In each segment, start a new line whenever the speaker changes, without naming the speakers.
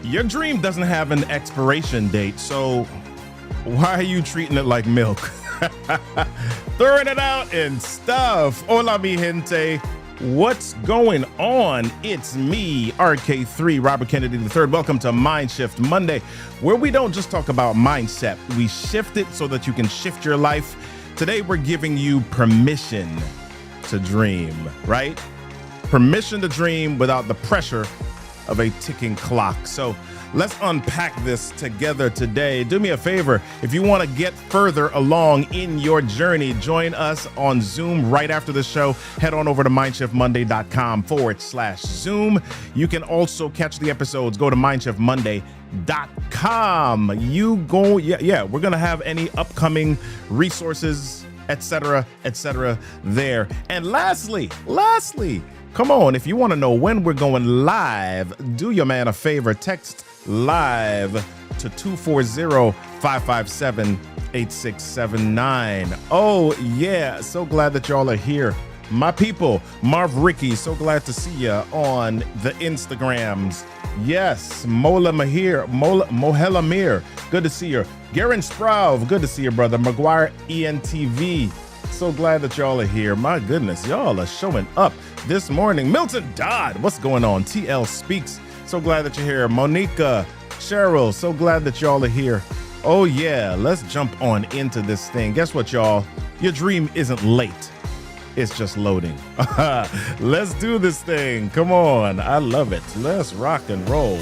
Your dream doesn't have an expiration date, so why are you treating it like milk? Throwing it out and stuff. Hola, mi gente. What's going on? It's me, RK3, Robert Kennedy III. Welcome to MINDSHiFT Monday, where we don't just talk about mindset. We shift it so that you can shift your life. Today, we're giving you permission to dream, right? Permission to dream without the pressure of a ticking clock. So let's unpack this together today. Do me a favor. If you want to get further along in your journey, join us on Zoom right after the show. Head on over to mindshiftmonday.com/Zoom. You can also catch the episodes. Go to mindshiftmonday.com. We're going to have any upcoming resources, etc., there. And lastly, come on, if you want to know when we're going live, do your man a favor. Text live to 240-557-8679. Oh, yeah. So glad that y'all are here. My people, Marv Ricky, so glad to see you on the Instagrams. Yes, Mohela Mir, good to see you. Garen Sprove, good to see you, brother. McGuire ENTV, so glad that y'all are here. My goodness, y'all are showing up this morning. Milton Dodd, what's going on? TL Speaks, so glad that you're here. Monica, Cheryl, so glad that y'all are here. Oh yeah, let's jump on into this thing. Guess what, y'all? Your dream isn't late. It's just loading. Let's do this thing. Come on, I love it. Let's rock and roll.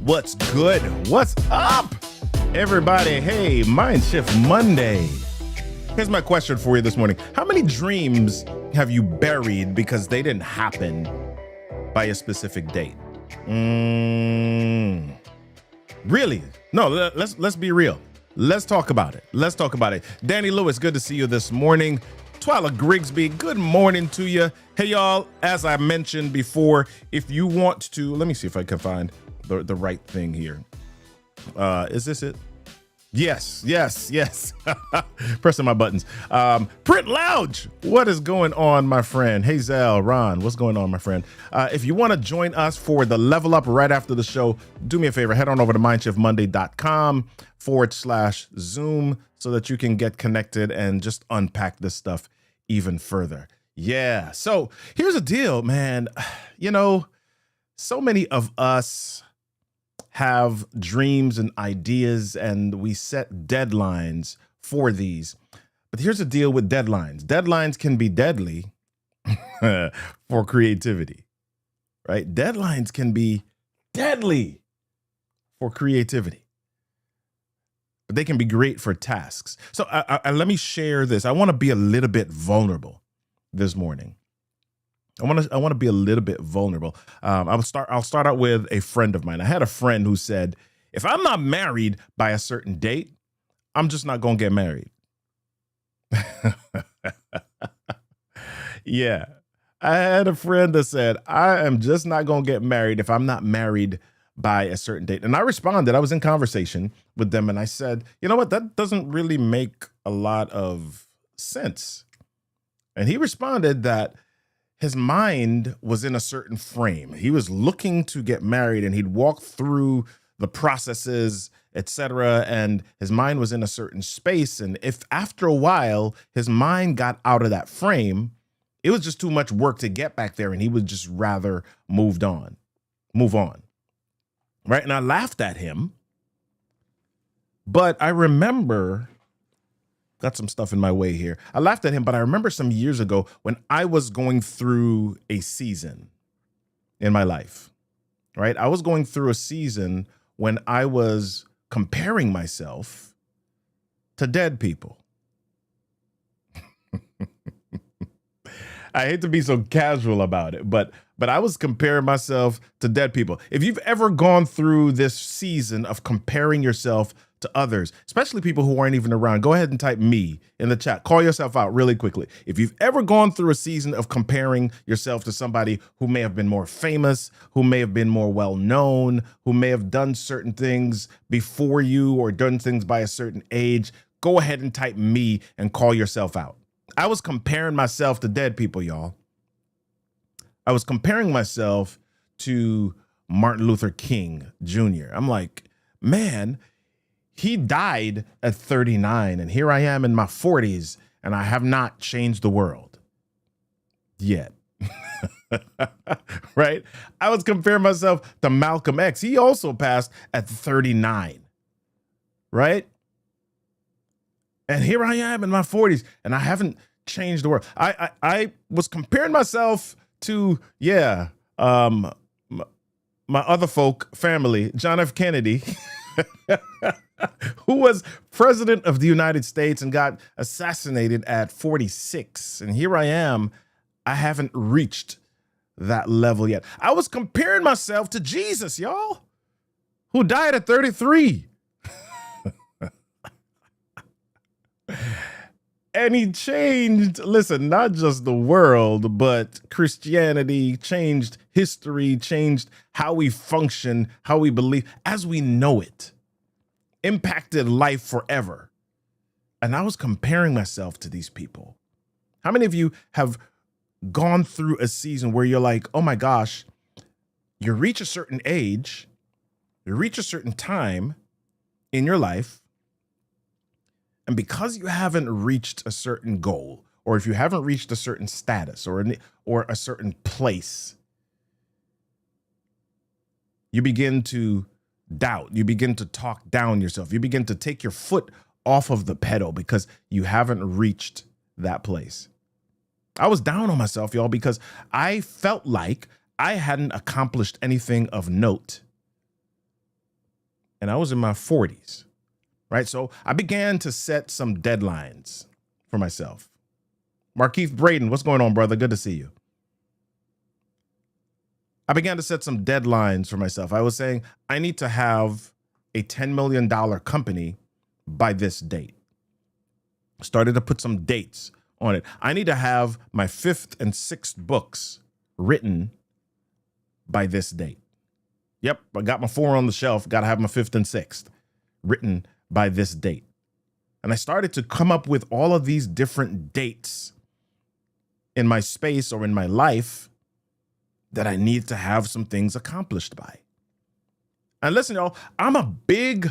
What's good? What's up, everybody? Hey, MINDSHiFT Monday. Here's my question for you this morning. How many dreams have you buried because they didn't happen by a specific date? Really? No, let's be real. Let's talk about it. Danny Lewis, good to see you this morning. Twyla Grigsby, good morning to you. Hey, y'all, as I mentioned before, if you want to, let me see if I can find the right thing here. Is this it? Yes. Pressing my buttons. Print Lounge, what is going on, my friend? Hey, Zal, Ron, what's going on, my friend? If you want to join us for the level up right after the show, do me a favor, head on over to mindshiftmonday.com/Zoom so that you can get connected and just unpack this stuff even further. Yeah, so here's the deal, man. You know, so many of us have dreams and ideas, and we set deadlines for these. But here's the deal with deadlines. Deadlines can be deadly for creativity, right? Deadlines can be deadly for creativity, but they can be great for tasks. So let me share this. I want to be a little bit vulnerable this morning. I want to be a little bit vulnerable. I'll start out with a friend of mine. I had a friend who said, if I'm not married by a certain date, I'm just not going to get married. Yeah. I had a friend that said, I am just not going to get married if I'm not married by a certain date. And I responded, I was in conversation with them, and I said, you know what? That doesn't really make a lot of sense. And he responded that his mind was in a certain frame. He was looking to get married, and he'd walk through the processes, etc., and his mind was in a certain space. And if after a while his mind got out of that frame, it was just too much work to get back there, and he would just rather move on. Right? And I laughed at him, but I remember, got some stuff in my way here. I laughed at him, but I remember some years ago when I was going through a season in my life, right? I was going through a season when I was comparing myself to dead people. I hate to be so casual about it, but I was comparing myself to dead people. If you've ever gone through this season of comparing yourself to others, especially people who aren't even around, go ahead and type me in the chat. Call yourself out really quickly. If you've ever gone through a season of comparing yourself to somebody who may have been more famous, who may have been more well-known, who may have done certain things before you or done things by a certain age, go ahead and type me and call yourself out. I was comparing myself to dead people, y'all. I was comparing myself to Martin Luther King Jr. I'm like, man, he died at 39, and here I am in my 40s, and I have not changed the world yet. Right? I was comparing myself to Malcolm X. He also passed at 39, right? And here I am in my 40s, and I haven't changed the world. I was comparing myself to, my other folk family, John F. Kennedy, who was president of the United States and got assassinated at 46. And here I am, I haven't reached that level yet. I was comparing myself to Jesus, y'all, who died at 33. And he changed, listen, not just the world, but Christianity, changed history, changed how we function, how we believe, as we know it, impacted life forever. And I was comparing myself to these people. How many of you have gone through a season where you're like, oh my gosh, you reach a certain age, you reach a certain time in your life, and because you haven't reached a certain goal, or if you haven't reached a certain status or a certain place, you begin to doubt, you begin to talk down yourself, you begin to take your foot off of the pedal because you haven't reached that place. I was down on myself, y'all, because I felt like I hadn't accomplished anything of note. And I was in my 40s. Right. So I began to set some deadlines for myself. Markeith Braden, what's going on, brother? Good to see you. I began to set some deadlines for myself. I was saying I need to have a $10 million company by this date. Started to put some dates on it. I need to have my 5th and 6th books written by this date. Yep. I got my 4 on the shelf. Got to have my 5th and 6th written by this date. And I started to come up with all of these different dates in my space or in my life that I need to have some things accomplished by. And listen, y'all, I'm a big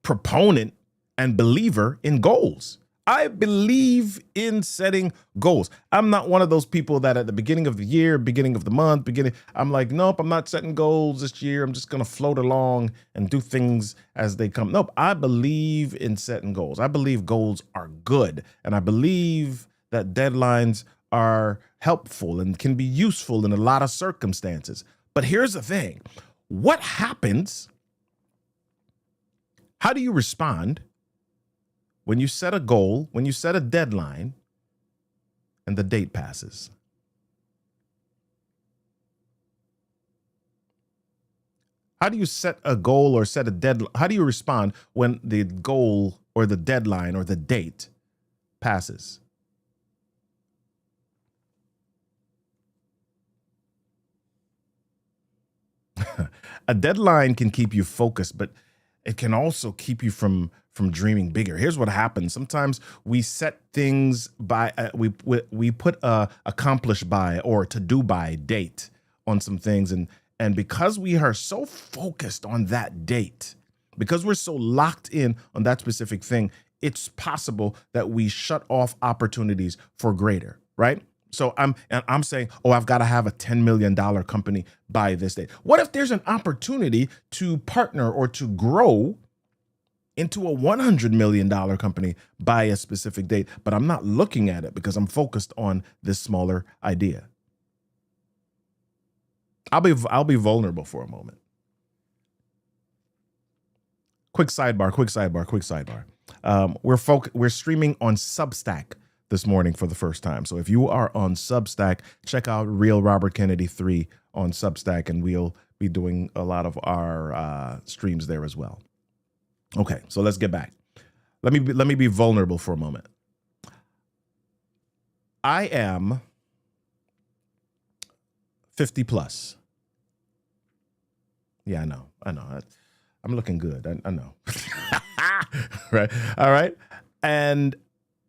proponent and believer in goals. I believe in setting goals. I'm not one of those people that at the beginning of the year, beginning of the month, I'm like, nope, I'm not setting goals this year. I'm just going to float along and do things as they come. Nope, I believe in setting goals. I believe goals are good. And I believe that deadlines are helpful and can be useful in a lot of circumstances. But here's the thing. What happens? How do you respond when you set a goal, when you set a deadline, and the date passes? How do you set a goal or set a deadline? How do you respond when the goal or the deadline or the date passes? A deadline can keep you focused, but it can also keep you from dreaming bigger. Here's what happens. Sometimes we set things by, we put a accomplish by or to do by date on some things. And because we are so focused on that date, because we're so locked in on that specific thing, it's possible that we shut off opportunities for greater, right? So I'm saying, oh, I've got to have a $10 million company by this date. What if there's an opportunity to partner or to grow into a $100 million company by a specific date, but I'm not looking at it because I'm focused on this smaller idea? I'll be vulnerable for a moment. Quick sidebar. We're streaming on Substack this morning for the first time. So if you are on Substack, check out Real Robert Kennedy 3 on Substack, and we'll be doing a lot of our streams there as well. Okay, so let's get back. Let me be vulnerable for a moment. I am 50 plus. Yeah, I know. I'm looking good. I know. Right. All right. And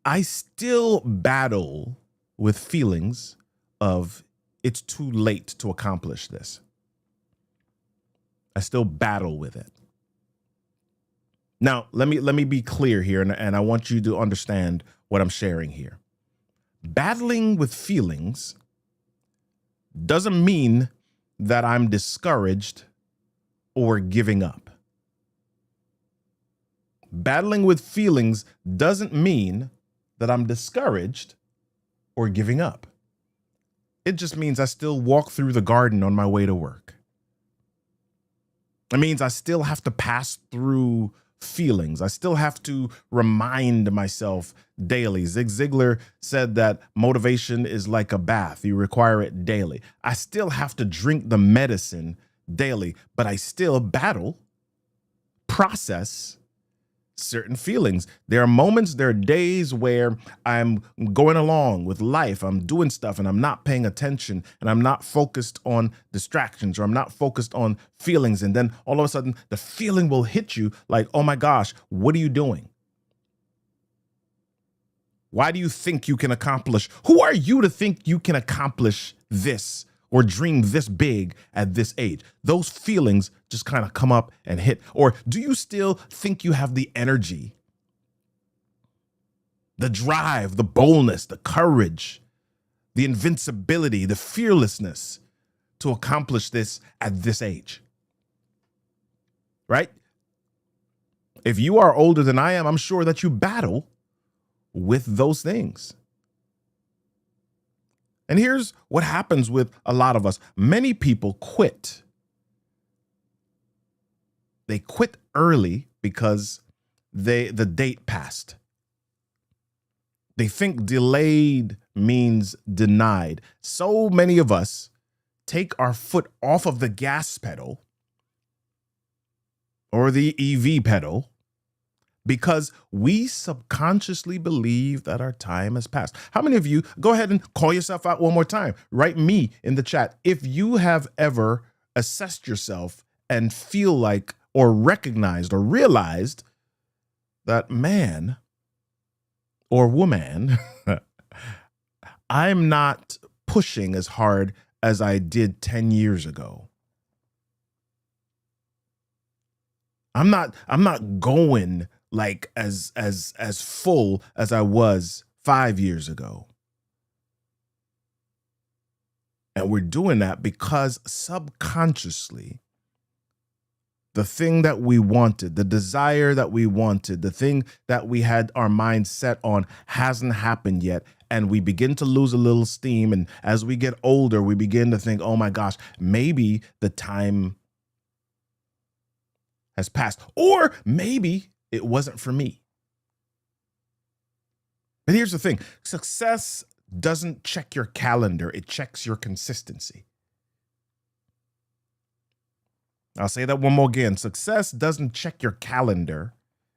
I still battle with feelings of it's too late to accomplish this. I still battle with it. Now, let me be clear here, and I want you to understand what I'm sharing here. Battling with feelings doesn't mean that I'm discouraged or giving up. Battling with feelings doesn't mean that I'm discouraged or giving up. It just means I still walk through the garden on my way to work. It means I still have to pass through feelings. I still have to remind myself daily. Zig Ziglar said that motivation is like a bath. You require it daily. I still have to drink the medicine daily, but I still battle, process certain feelings. There are moments, there are days where I'm going along with life. I'm doing stuff and I'm not paying attention and I'm not focused on distractions, or I'm not focused on feelings. And then all of a sudden the feeling will hit you like, oh my gosh, what are you doing? Why do you think you can accomplish? Who are you to think you can accomplish this or dream this big at this age? Those feelings just kind of come up and hit. Or do you still think you have the energy, the drive, the boldness, the courage, the invincibility, the fearlessness to accomplish this at this age? Right? If you are older than I am, I'm sure that you battle with those things. And here's what happens with a lot of us. Many people quit. They quit early because the date passed. They think delayed means denied. So many of us take our foot off of the gas pedal or the EV pedal because we subconsciously believe that our time has passed. How many of you, go ahead and call yourself out one more time. Write me in the chat if you have ever assessed yourself and feel like, or recognized or realized that, man or woman, I'm not pushing as hard as I did 10 years ago. I'm not going like as full as I was 5 years ago. And we're doing that because subconsciously, the thing that we wanted, the desire that we wanted, the thing that we had our mind set on hasn't happened yet. And we begin to lose a little steam. And as we get older, we begin to think, oh my gosh, maybe the time has passed, or maybe it wasn't for me. But here's the thing. Success doesn't check your calendar. It checks your consistency. I'll say that one more again. Success doesn't check your calendar.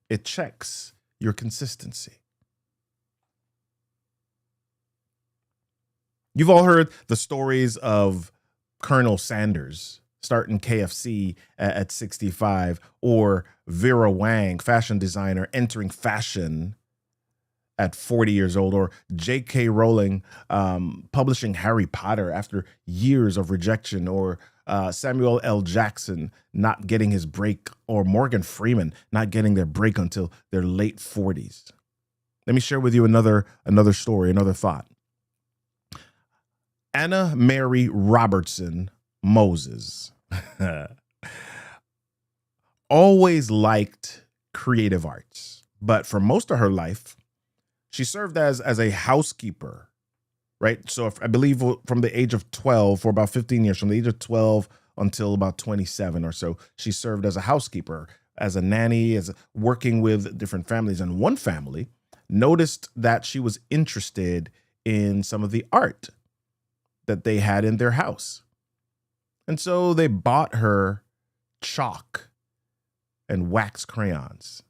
It checks your consistency. You've all heard the stories of Colonel Sanders starting KFC at 65, or Vera Wang, fashion designer, entering fashion at 40 years old, or J.K. Rowling publishing Harry Potter after years of rejection, or Samuel L. Jackson not getting his break, or Morgan Freeman not getting their break until their late 40s. Let me share with you another story, another thought. Anna Mary Robertson Moses always liked creative arts, but for most of her life, she served as a housekeeper, right? So I believe from the age of 12, for about 15 years, from the age of 12 until about 27 or so, she served as a housekeeper, as a nanny, working with different families. And one family noticed that she was interested in some of the art that they had in their house. And so they bought her chalk and wax crayons.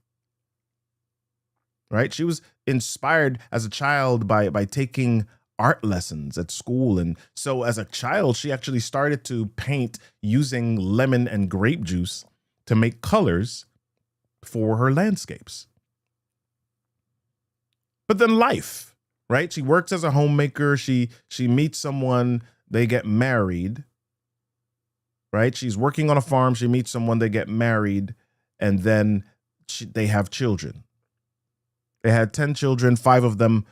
Right? She was inspired as a child by taking art lessons at school. And so as a child, she actually started to paint using lemon and grape juice to make colors for her landscapes. But then life, right? She works as a homemaker. She meets someone, they get married, right? She's working on a farm. She meets someone, they get married, and then they have children. They had 10 children. 5 of them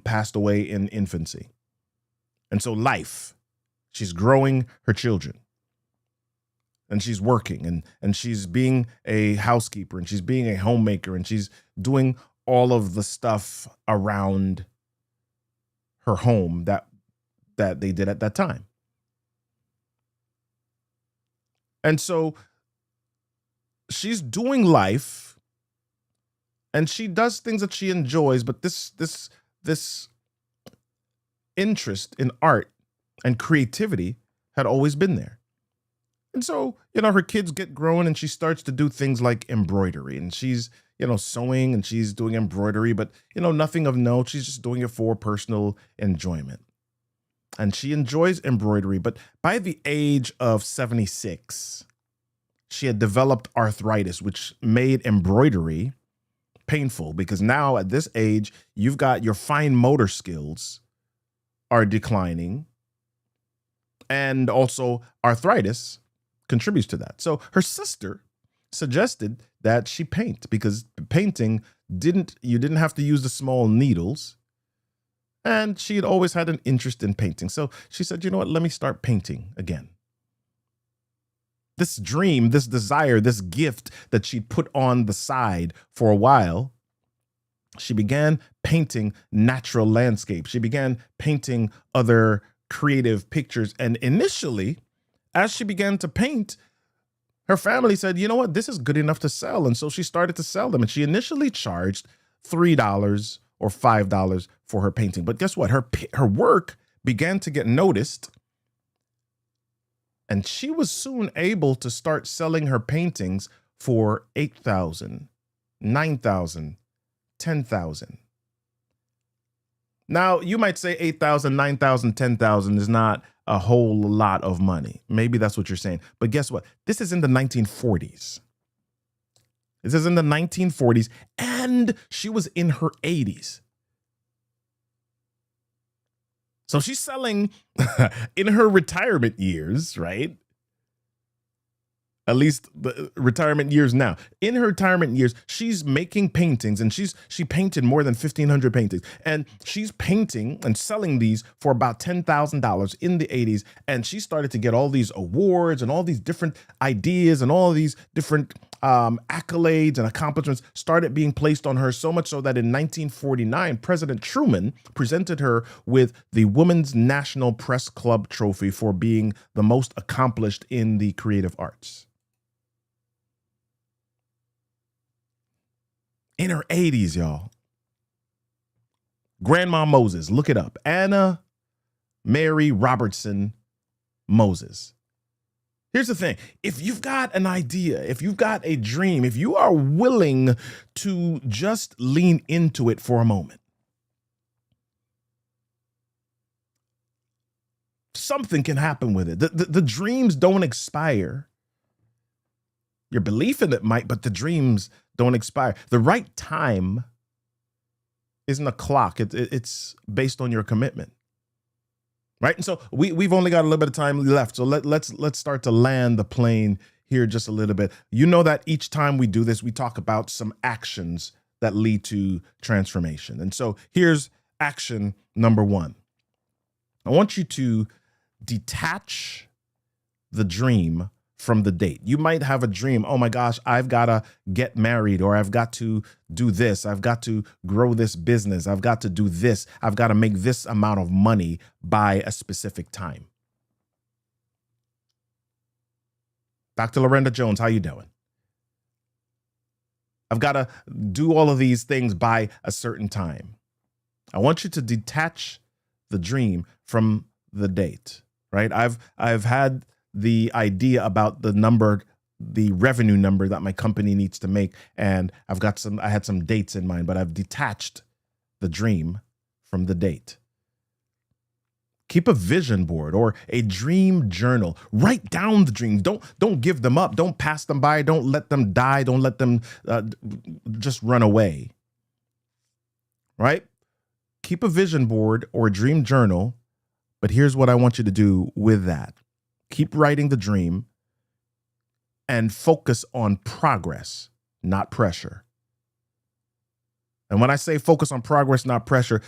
passed away in infancy. And so life, she's growing her children. And she's working and she's being a housekeeper and she's being a homemaker and she's doing all of the stuff around her home that they did at that time. And so she's doing life and she does things that she enjoys, but this interest in art and creativity had always been there. And so, her kids get grown and she starts to do things like embroidery and she's, sewing and she's doing embroidery, but, nothing of note. She's just doing it for personal enjoyment. And she enjoys embroidery, but by the age of 76, she had developed arthritis, which made embroidery painful because now at this age, you've got your fine motor skills are declining and also arthritis contributes to that. So her sister suggested that she paint because painting you didn't have to use the small needles. And she had always had an interest in painting. So she said, you know what, let me start painting again. This dream, this desire, this gift that she'd put on the side for a while, she began painting natural landscapes. She began painting other creative pictures. And initially, as she began to paint, her family said, you know what, this is good enough to sell. And so she started to sell them. And she initially charged $3 or $5 for her painting. But guess what? Her work began to get noticed. And she was soon able to start selling her paintings for $8,000, $9,000, $10,000. Now, you might say $8,000, $9,000, $10,000 is not a whole lot of money. Maybe that's what you're saying. But guess what? This is in the 1940s. This is in the 1940s, and she was in her 80s. So she's selling in her retirement years, right? At least the retirement years now. In her retirement years, she's making paintings and she painted more than 1,500 paintings. And she's painting and selling these for about $10,000 in the 80s. And she started to get all these awards and all these different ideas and all these different accolades and accomplishments started being placed on her, so much so that in 1949, President Truman presented her with the Women's National Press Club Trophy for being the most accomplished in the creative arts. In her 80s, y'all. Grandma Moses, look it up. Anna Mary Robertson Moses. Here's the thing. If you've got an idea, if you've got a dream, if you are willing to just lean into it for a moment, something can happen with it. The dreams don't expire. Your belief in it might, but the dreams don't expire. The right time isn't a clock. It's based on your commitment. Right. And so we've only got a little bit of time left. So let's start to land the plane here just a little bit. You know that each time we do this, we talk about some actions that lead to transformation. And so here's action number 1. I want you to detach the dream from the date. You might have a dream. Oh my gosh, I've got to get married, or I've got to do this. I've got to grow this business. I've got to do this. I've got to make this amount of money by a specific time. Dr. Lorenda Jones, how you doing? I've got to do all of these things by a certain time. I want you to detach the dream from the date, right? I've had the idea about the revenue number that my company needs to make, and I had some dates in mind, but I've detached the dream from the date. Keep a vision board or a dream journal. Write down the dreams. Don't give them up. Don't pass them by. Don't let them die. Don't let them just run away. Right? Keep a vision board or a dream journal. But here's what I want you to do with that. Keep writing the dream and focus on progress, not pressure. And when I say focus on progress, not pressure,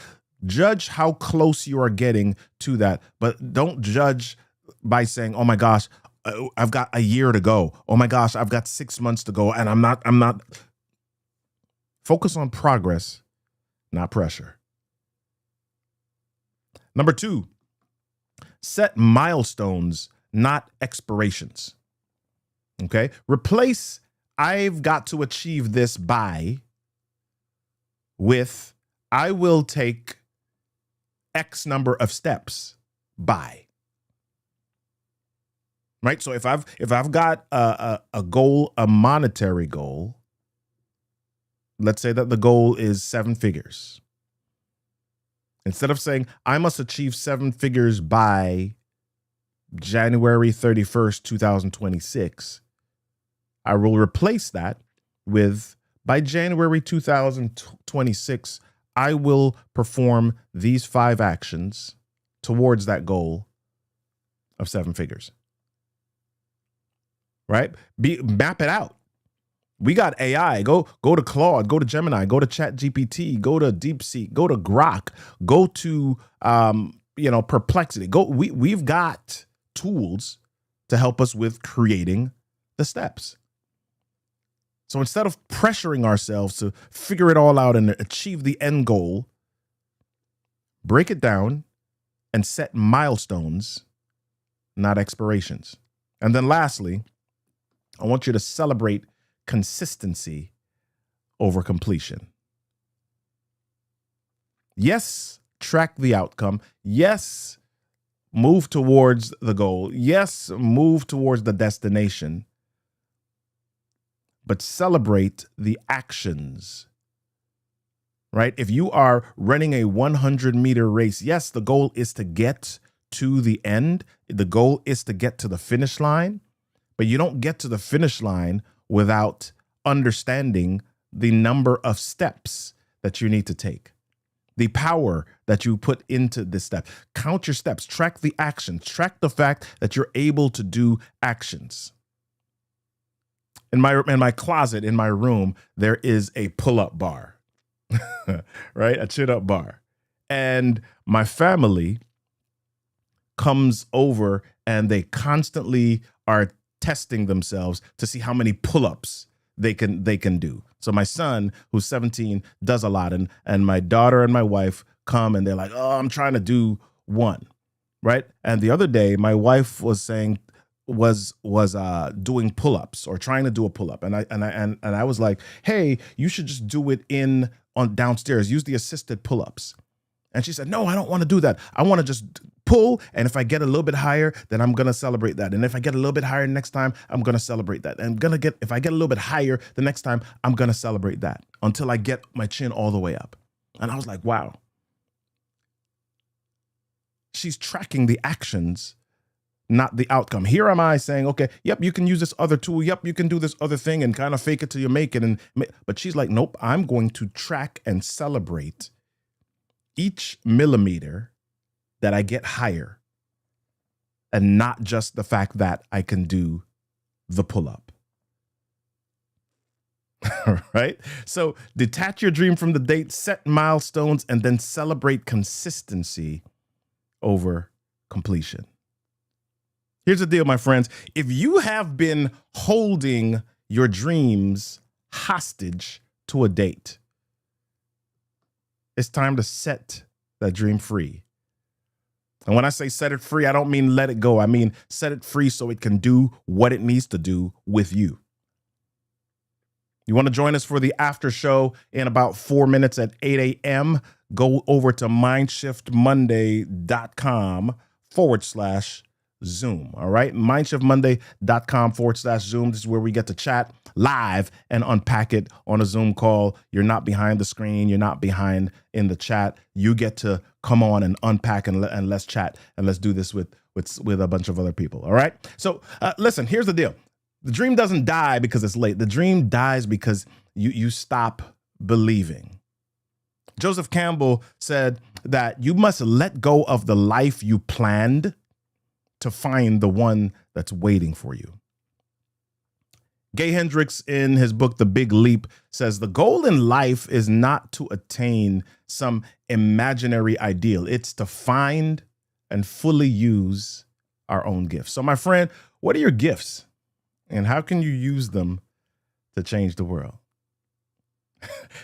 judge how close you are getting to that, but don't judge by saying, oh my gosh, I've got a year to go. Oh my gosh, I've got 6 months to go. And I'm not. Focus on progress, not pressure. Number 2, set milestones, not expirations. Okay. Replace I've got to achieve this by with I will take X number of steps by. Right? So if I've got a goal, a monetary goal, let's say that the goal is 7 figures. Instead of saying I must achieve 7 figures by January 31st, 2026, I will replace that with by January 2026, I will perform these 5 actions towards that goal of 7 figures. Right? Map it out. We got AI. Go to Claude, go to Gemini, go to ChatGPT, go to DeepSeek, go to Grok, go to Perplexity. We've got tools to help us with creating the steps. So instead of pressuring ourselves to figure it all out and achieve the end goal, break it down and set milestones, not expirations. And then lastly, I want you to celebrate consistency over completion. Yes, track the outcome. Yes, move towards the goal. Yes, move towards the destination. But celebrate the actions, right? If you are running a 100-meter race, yes, the goal is to get to the end. The goal is to get to the finish line, but you don't get to the finish line without understanding the number of steps that you need to take, the power that you put into this step. Count your steps, track the actions, track the fact that you're able to do actions. In my closet, in my room, there is a pull-up bar, right? A chin-up bar. And my family comes over and they constantly are testing themselves to see how many pull-ups they can do. So my son, who's 17, does a lot. And my daughter and my wife come and they're like, oh, I'm trying to do 1, right? And the other day, my wife was saying, was doing pull-ups or trying to do a pull-up. And I was like, hey, you should just do it on downstairs, use the assisted pull-ups. And she said, no, I don't want to do that. I want to just pull. And if I get a little bit higher, then I'm going to celebrate that. And if I get a little bit higher next time, I'm going to celebrate that. And if I get a little bit higher the next time, I'm going to celebrate that until I get my chin all the way up. And I was like, wow. She's tracking the actions, not the outcome. Here am I saying, okay, yep, you can use this other tool. Yep, you can do this other thing and kind of fake it till you make it. But she's like, nope, I'm going to track and celebrate each millimeter that I get higher and not just the fact that I can do the pull-up. Right? So detach your dream from the date, set milestones, and then celebrate consistency over completion. Here's the deal, my friends. If you have been holding your dreams hostage to a date, it's time to set that dream free. And when I say set it free, I don't mean let it go. I mean set it free so it can do what it needs to do with you. You want to join us for the after show in about 4 minutes at 8 a.m.? Go over to mindshiftmonday.com/Zoom. All right. Mindshiftmonday.com/Zoom. This is where we get to chat live and unpack it on a Zoom call. You're not behind the screen. You're not behind in the chat. You get to come on and unpack and let's chat and let's do this with a bunch of other people. All right. So listen, here's the deal. The dream doesn't die because it's late. The dream dies because you stop believing. Joseph Campbell said that you must let go of the life you planned to find the one that's waiting for you. Gay Hendricks, in his book, The Big Leap, says the goal in life is not to attain some imaginary ideal. It's to find and fully use our own gifts. So, my friend, what are your gifts? And how can you use them to change the world?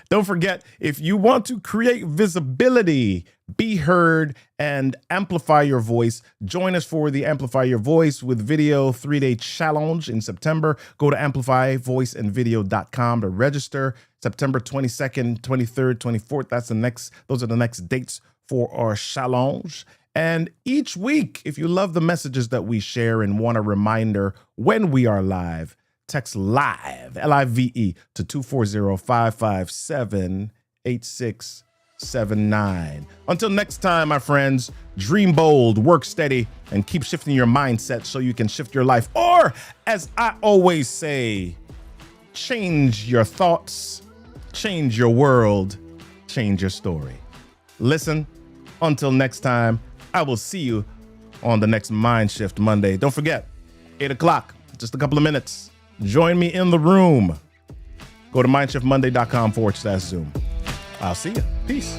Don't forget, if you want to create visibility, be heard, and amplify your voice, join us for the Amplify Your Voice with Video 3-Day Challenge in September. Go to amplifyvoiceandvideo.com to register. September 22nd, 23rd, 24th. Those are the next dates for our challenge. And each week, if you love the messages that we share and want a reminder when we are live, text LIVE, L-I-V-E, to 240-557-8679. Until next time, my friends, dream bold, work steady, and keep shifting your mindset so you can shift your life. Or, as I always say, change your thoughts, change your world, change your story. Listen, until next time, I will see you on the next Mind Shift Monday. Don't forget, 8 o'clock, just a couple of minutes. Join me in the room. Go to mindshiftmonday.com/Zoom. I'll see you. Peace.